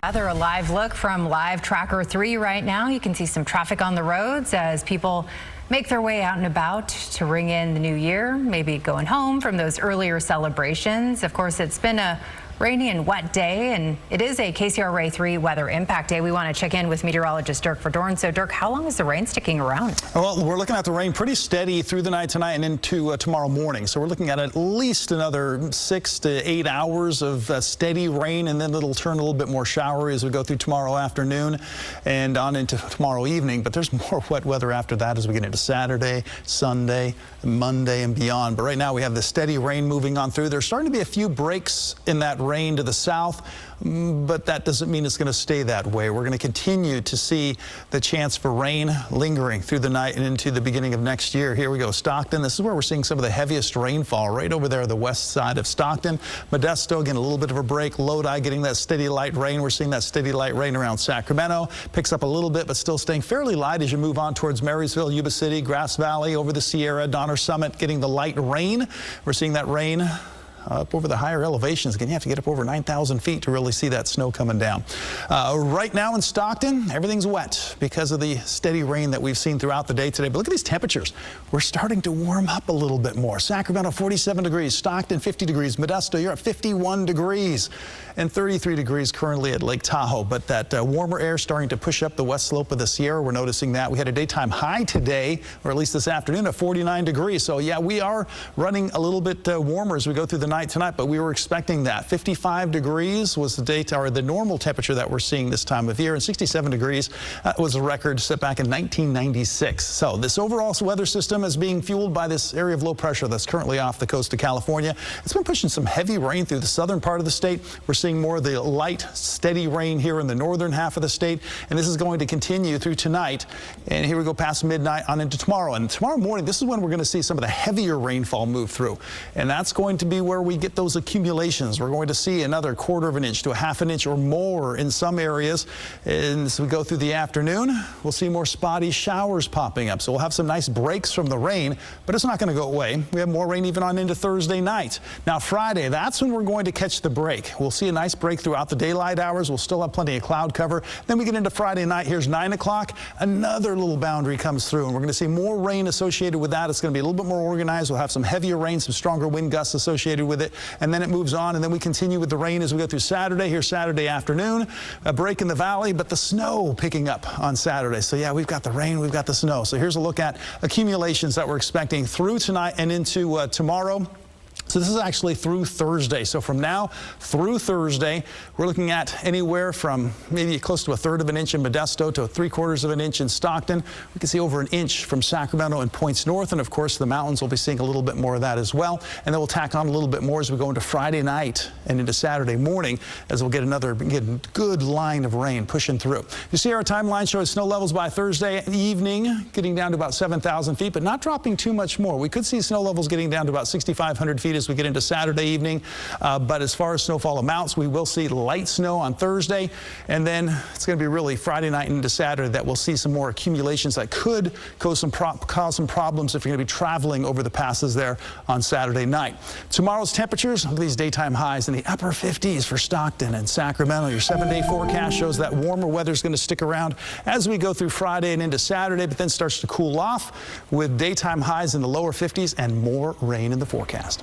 Weather, a live look from Live Tracker 3 right now. You can see some traffic on the roads as people make their way out and about to ring in the new year, maybe going home from those earlier celebrations. Of course, it's been a rainy and wet day, and it is a KCRA 3 weather impact day. We want to check in with meteorologist Dirk Verdorn. So, Dirk, how long is the rain sticking around? Well, we're looking at the rain pretty steady through the night tonight and into tomorrow morning. So we're looking at least another 6 to 8 hours of steady rain, and then it'll turn a little bit more showery as we go through tomorrow afternoon and on into tomorrow evening. But there's more wet weather after that as we get into Saturday, Sunday, Monday, and beyond. But right now we have the steady rain moving on through. There's starting to be a few breaks in that rain to the south, but that doesn't mean it's going to stay that way. We're going to continue to see the chance for rain lingering through the night and into the beginning of next year. Here we go. Stockton, this is where we're seeing some of the heaviest rainfall right over there, the west side of Stockton. Modesto getting a little bit of a break. Lodi getting that steady light rain. We're seeing that steady light rain around Sacramento. Picks up a little bit, but still staying fairly light as you move on towards Marysville, Yuba City, Grass Valley, over the Sierra, Donner Summit, getting the light rain. We're seeing that rain up over the higher elevations. Again, you have to get up over 9,000 feet to really see that snow coming down. Right now in Stockton, everything's wet because of the steady rain that we've seen throughout the day today. But look at these temperatures. We're starting to warm up a little bit more. Sacramento, 47 degrees. Stockton, 50 degrees. Modesto, you're at 51 degrees. And 33 degrees currently at Lake Tahoe. But that warmer air starting to push up the west slope of the Sierra. We're noticing that. We had a daytime high today, or at least this afternoon, of 49 degrees. So, yeah, we are running a little bit warmer as we go through the night tonight, but we were expecting that. 55 degrees was the normal temperature that we're seeing this time of year, and 67 degrees was a record set back in 1996. So this overall weather system is being fueled by this area of low pressure that's currently off the coast of California. It's been pushing some heavy rain through the southern part of the state. We're seeing more of the light, steady rain here in the northern half of the state, and this is going to continue through tonight. And here we go past midnight on into tomorrow. And tomorrow morning, this is when we're going to see some of the heavier rainfall move through, and that's going to be where we get those accumulations. We're going to see another 1/4 of an inch to a 1/2 an inch or more in some areas. And as we go through the afternoon, we'll see more spotty showers popping up. So we'll have some nice breaks from the rain, but it's not going to go away. We have more rain even on into Thursday night. Now Friday, that's when we're going to catch the break. We'll see a nice break throughout the daylight hours. We'll still have plenty of cloud cover. Then we get into Friday night. Here's 9 o'clock. Another little boundary comes through, and we're going to see more rain associated with that. It's going to be a little bit more organized. We'll have some heavier rain, some stronger wind gusts associated with it. And then it moves on, and then we continue with the rain as we go through Saturday. Here's Saturday afternoon, a break in the valley, but the snow picking up on Saturday. So yeah, we've got the rain, we've got the snow. So here's a look at accumulations that we're expecting through tonight and into tomorrow. So this is actually through Thursday. So from now through Thursday, we're looking at anywhere from maybe close to a 1/3 of an inch in Modesto to 3/4 of an inch in Stockton. We can see over an inch from Sacramento and points north. And of course, the mountains will be seeing a little bit more of that as well. And then we'll tack on a little bit more as we go into Friday night and into Saturday morning, as we'll get another good line of rain pushing through. You see our timeline showing snow levels by Thursday evening getting down to about 7,000 feet, but not dropping too much more. We could see snow levels getting down to about 6,500 feet as we get into Saturday evening. But as far as snowfall amounts, we will see light snow on Thursday, and then it's going to be really Friday night into Saturday that we'll see some more accumulations that could cause some problems if you're going to be traveling over the passes there on Saturday night. Tomorrow's temperatures, look at these daytime highs in the upper 50s for Stockton and Sacramento. Your 7-day forecast shows that warmer weather is going to stick around as we go through Friday and into Saturday, but then starts to cool off with daytime highs in the lower 50s and more rain in the forecast.